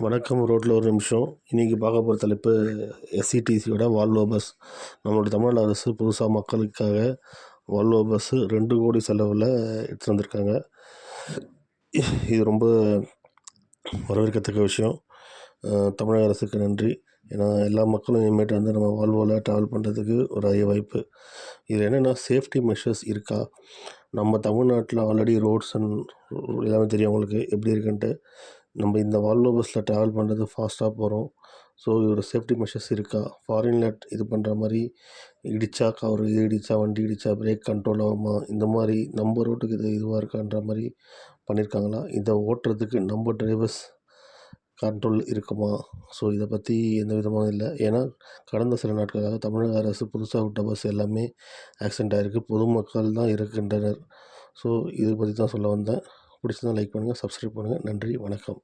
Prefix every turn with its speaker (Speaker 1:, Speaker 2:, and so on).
Speaker 1: வணக்கம். ரோட்டில் ஒரு நிமிஷம். இன்றைக்கி பார்க்க போகிற தலைப்பு எஸ்இடிசியோட வால்வோ பஸ். நம்மளுடைய தமிழ்நாடு அரசு புதுசாக மக்களுக்காக வால்வோ பஸ்ஸு 2 கோடி செலவில் எடுத்துகிட்டு வந்திருக்காங்க. இது ரொம்ப வரவேற்கத்தக்க விஷயம். தமிழக அரசுக்கு நன்றி. ஏன்னா எல்லா மக்களும் இனிமேட்டு வந்து நம்ம வால்வோவில் ட்ராவல் பண்ணுறதுக்கு ஒரு அரிய வாய்ப்பு. இதில் என்னென்னா சேஃப்டி மெஷர்ஸ் இருக்கா? நம்ம தமிழ்நாட்டில் ஆல்ரெடி ரோட்ஸ் அண்ட் எல்லாமே தெரியும் அவங்களுக்கு எப்படி இருக்குன்ட்டு. நம்ம இந்த வால்வோ பஸ்ஸில் ட்ராவல் பண்ணுறது ஃபாஸ்ட்டாக போகிறோம். ஸோ இதோட சேஃப்டி மெஷர்ஸ் இருக்கா? ஃபாரினில் இது பண்ணுற மாதிரி இடித்தா கவரு, வண்டி இடித்தா பிரேக் கண்ட்ரோல் ஆகுமா? இந்த மாதிரி நம்ம ரோட்டுக்கு இதுவாக இருக்கான்ற மாதிரி பண்ணியிருக்காங்களா? இதை ஓட்டுறதுக்கு நம்ம டிரைவர்ஸ் கண்ட்ரோல் இருக்குமா? ஸோ இதை பற்றி எந்த விதமான இல்லை. ஏன்னா கடந்த சில நாட்களாக தமிழக அரசு புதுசாக விட்ட பஸ் எல்லாமே ஆக்சிடெண்ட் ஆகிருக்கு. பொதுமக்கள் தான் இருக்கின்றனர். ஸோ இதை பற்றி தான் சொல்ல வந்தேன். பிடிச்சதான் லைக் பண்ணுங்கள், சப்ஸ்கிரைப் பண்ணுங்கள். நன்றி, வணக்கம்.